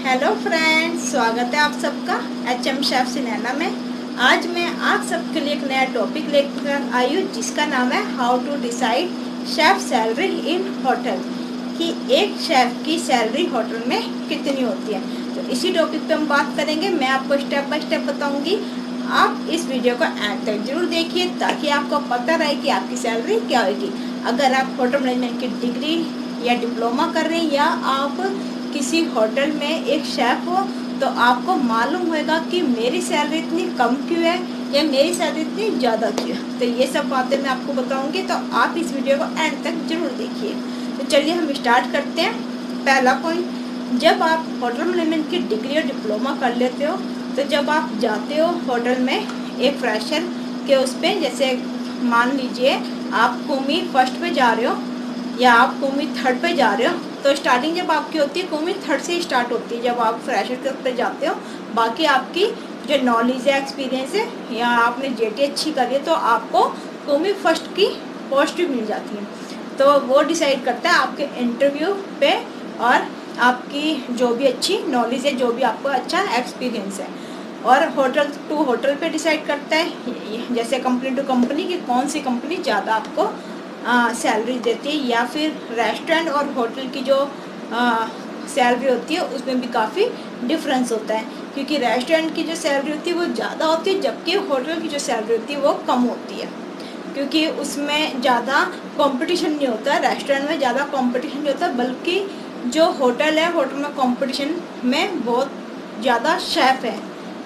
Hello friends, स्वागत है आप सबका HM शेफ सिनेमा में। आज मैं आप सबके लिए एक नया टॉपिक लेकर आई हूँ जिसका नाम है how to decide chef salary in hotel, कि एक शेफ की सैलरी होटल में कितनी होती है। तो इसी टॉपिक पे हम बात करेंगे। मैं आपको स्टेप बाय स्टेप बताऊंगी। आप इस वीडियो को एंड तक जरूर देखिए ताकि आपको पता रहे कि आपकी सैलरी क्या होगी। अगर आप होटल मैनेजमेंट की डिग्री या डिप्लोमा कर रहे हैं या आप किसी होटल में एक शेफ हो तो आपको मालूम होगा कि मेरी सैलरी इतनी कम क्यों है या मेरी सैलरी इतनी ज़्यादा क्यों है। तो ये सब बातें मैं आपको बताऊंगी, तो आप इस वीडियो को एंड तक जरूर देखिए। तो चलिए हम स्टार्ट करते हैं। पहला पॉइंट, जब आप होटल मैनेजमेंट की डिग्री और डिप्लोमा कर लेते हो तो जब आप जाते हो होटल में एक फ्रेशर के उस पर, जैसे मान लीजिए आप कौमी फर्स्ट पे जा रहे हो या आप कौमी थर्ड पे जा रहे हो, तो स्टार्टिंग जब आपकी होती है कौमी थर्ड से ही स्टार्ट होती है जब आप फ्रेशर के पे जाते हो। बाकी आपकी जो नॉलेज है, एक्सपीरियंस है या आपने जेटी अच्छी करी है तो आपको कौमी फर्स्ट की पोस्ट भी मिल जाती है। तो वो डिसाइड करता है आपके इंटरव्यू पे और आपकी जो भी अच्छी नॉलेज है, जो भी आपको अच्छा एक्सपीरियंस है। और होटल टू होटल पे डिसाइड करता है, जैसे कंपनी टू कंपनी, की कौन सी कंपनी ज़्यादा आपको सैलरी देती है, या फिर रेस्टोरेंट और होटल की जो सैलरी होती है उसमें भी काफ़ी डिफरेंस होता है। क्योंकि रेस्टोरेंट की जो सैलरी होती है वो ज़्यादा होती है, जबकि होटल की जो सैलरी होती है वो कम होती है, क्योंकि उसमें ज़्यादा कंपटीशन नहीं होता है। रेस्टोरेंट में ज़्यादा कंपटीशन नहीं होता, बल्कि जो होटल है, होटल में कंपटीशन में बहुत ज़्यादा शेफ़ है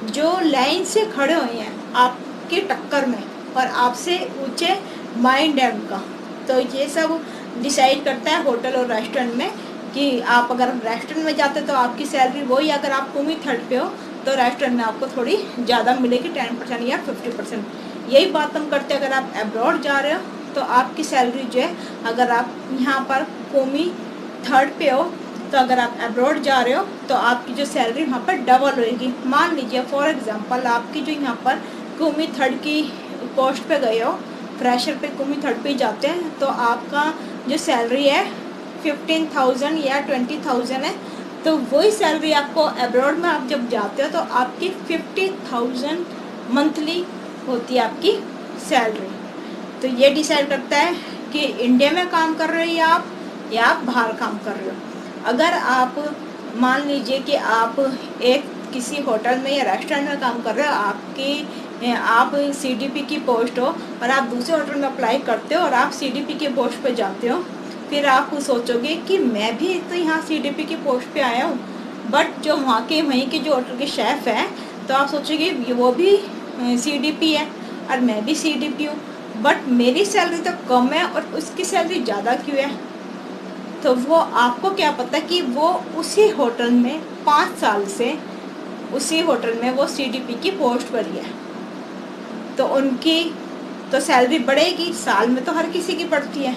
जो लाइन से खड़े हुए हैं आपकी टक्कर में, और आपसे ऊंचे माइंड है उनका। तो ये सब डिसाइड करता है होटल और रेस्टोरेंट में, कि आप अगर रेस्टोरेंट में जाते तो आपकी सैलरी वही, अगर आप कौमी थर्ड पे हो तो रेस्टोरेंट में आपको थोड़ी ज़्यादा मिलेगी, 10% या 50%। यही बात हम करते हैं अगर आप अब्रॉड जा रहे हो तो आपकी सैलरी जो है, अगर आप यहाँ पर कौमी थर्ड पे हो तो अगर आप अब्रॉड जा रहे हो तो आपकी जो सैलरी वहाँ पर डबल होएगी। मान लीजिए फॉर एग्जांपल आपकी जो यहाँ पर कौमी थर्ड की पोस्ट पे गए हो, फ्रेशर पे कौमी थर्ड पे जाते हैं, तो आपका जो सैलरी है 15,000 या 20,000 है। तो वही सैलरी आपको अब्रॉड में आप जब जाते हो तो आपकी 50,000 मंथली होती है आपकी सैलरी। तो ये डिसाइड करता है कि इंडिया में काम कर रहे हो या आप बाहर काम कर रहे हो। अगर आप मान लीजिए कि आप एक किसी होटल में या रेस्टोरेंट में काम कर रहे हो, आप CDP की पोस्ट हो और आप दूसरे होटल में अप्लाई करते हो और आप CDP की पोस्ट पे जाते हो, फिर आप सोचोगे कि मैं भी तो यहाँ CDP की पोस्ट पे आया हूँ, बट जो वहीं के जो होटल के शेफ़ हैं, तो आप सोचोगे वो भी CDP है और मैं भी CDP हूँ, बट मेरी सैलरी तो कम है और उसकी सैलरी ज़्यादा क्यों है। तो वो आपको क्या पता कि वो उसी होटल में 5 साल से उसी होटल में वो CDP की पोस्ट पर ही है, तो उनकी तो सैलरी बढ़ेगी। साल में तो हर किसी की बढ़ती है,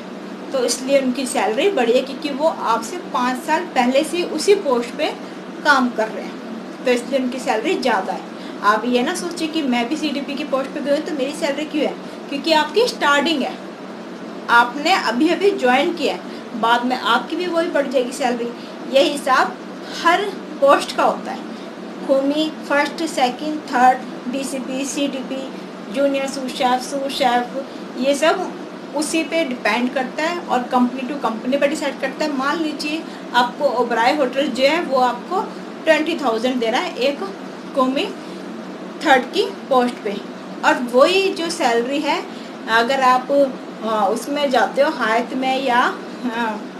तो इसलिए उनकी सैलरी बढ़ी है क्योंकि वो आपसे 5 साल पहले से उसी पोस्ट पे काम कर रहे हैं, तो इसलिए उनकी सैलरी ज़्यादा है। आप ये ना सोचिए कि मैं भी CDP की पोस्ट पे गई तो मेरी सैलरी क्यों है, क्योंकि आपकी स्टार्टिंग है, आपने अभी अभी ज्वाइन किया है, बाद में आपकी भी वही बढ़ जाएगी सैलरी। ये हिसाब हर पोस्ट का होता है, कौमी first, second, third, DCP, CDP, junior suit chef, ये सब उसी पे डिपेंड करता है और कंपनी टू कंपनी पे डिसाइड करता है। मान लीजिए आपको ओबराय होटल जो है वो आपको 20,000 दे रहा है एक कौमी थर्ड की पोस्ट पे, और वही जो सैलरी है अगर आप उसमें जाते हो हायत में या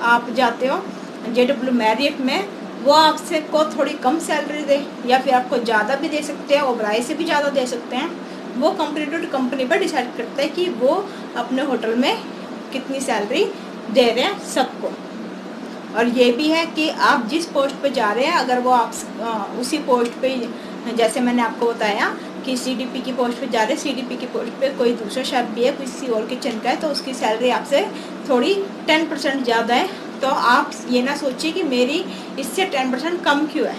आप जाते हो JW मैरियट में, वो आपसे को थोड़ी कम सैलरी दे या फिर आपको ज़्यादा भी दे सकते हैं, ओबराय से भी ज़्यादा दे सकते हैं। वो कंपनी टू कंपनी पर डिसाइड करता है कि वो अपने होटल में कितनी सैलरी दे रहे हैं सबको। और ये भी है कि आप जिस पोस्ट पे जा रहे हैं, अगर वो आप उसी पोस्ट पे, जैसे मैंने आपको बताया कि CDP की पोस्ट पे जा रहे हैं, CDP की पोस्ट पे कोई दूसरा शेफ भी है, किसी और किचन का है, तो उसकी सैलरी आपसे थोड़ी 10% ज़्यादा है। तो आप ये ना सोचिए कि मेरी इससे 10% कम क्यों है,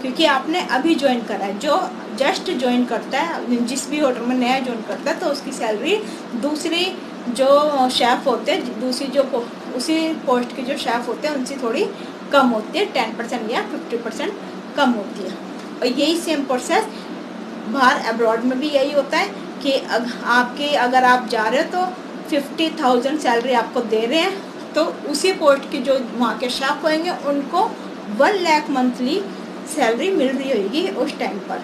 क्योंकि आपने अभी ज्वाइन करा है। जो जस्ट ज्वाइन करता है, जिस भी होटल में नया ज्वाइन करता है, तो उसकी सैलरी दूसरी जो शेफ़ होते हैं, दूसरी जो उसी पोस्ट के जो शेफ़ होते हैं उनसे थोड़ी कम होती है, 10% या 50% कम होती है। और यही सेम प्रोसेस बाहर अब्रॉड में भी यही होता है कि अगर आप जा रहे हो तो 50,000 सैलरी आपको दे रहे हैं, तो उसी पोस्ट की जो वहाँ के शेफ होंगे उनको 1 लाख मंथली सैलरी मिल रही होगी उस टाइम पर।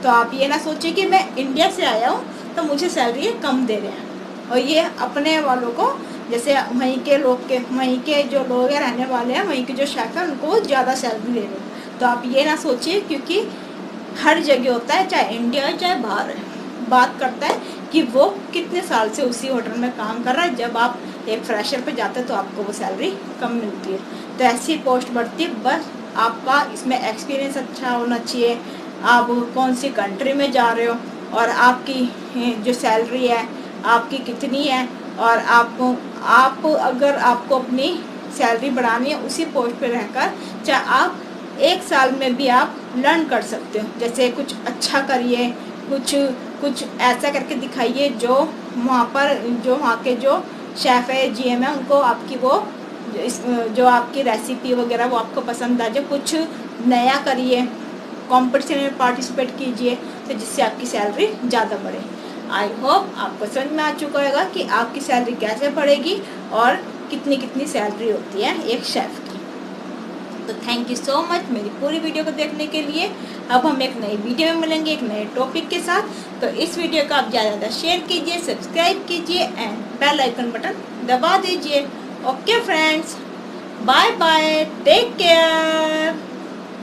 तो आप ये ना सोचिए कि मैं इंडिया से आया हूँ तो मुझे सैलरी कम दे रहे हैं। और ये अपने वालों को, जैसे वहीं के जो लोग हैं रहने वाले हैं, वहीं के जो शेफ हैं उनको ज़्यादा सैलरी दे रहे हैं। तो आप ये ना सोचिए, क्योंकि हर जगह होता है, चाहे इंडिया है चाहे बाहर है, बात करता है कि वो कितने साल से उसी होटल में काम कर रहा है। जब आप एक फ्रेशर पे जाते हैं तो आपको वो सैलरी कम मिलती है। तो ऐसी पोस्ट बढ़ती है, बस आपका इसमें एक्सपीरियंस अच्छा होना चाहिए, आप कौन सी कंट्री में जा रहे हो और आपकी जो सैलरी है आपकी कितनी है, और आप अगर आपको अपनी सैलरी बढ़ानी है उसी पोस्ट पे रहकर, चाहे आप 1 साल में भी आप लर्न कर सकते हो। जैसे कुछ अच्छा करिए, कुछ ऐसा करके दिखाइए जो वहाँ के जो शेफ़ है, जीएम है, उनको आपकी जो आपकी रेसिपी वगैरह वो आपको पसंद आ जाए। कुछ नया करिए, कंपटीशन में पार्टिसिपेट कीजिए, तो जिससे आपकी सैलरी ज़्यादा बढ़े। आई होप आपको समझ में आ चुका होगा कि आपकी सैलरी कैसे बढ़ेगी और कितनी सैलरी होती है एक शेफ़ की। तो थैंक यू सो मच मेरी पूरी वीडियो को देखने के लिए। अब हम एक नई वीडियो में मिलेंगे एक नए टॉपिक के साथ। तो इस वीडियो को आप ज़्यादा शेयर कीजिए, सब्सक्राइब कीजिए एंड बेल आइकन बटन दबा दीजिए। Okay friends, bye bye, take care.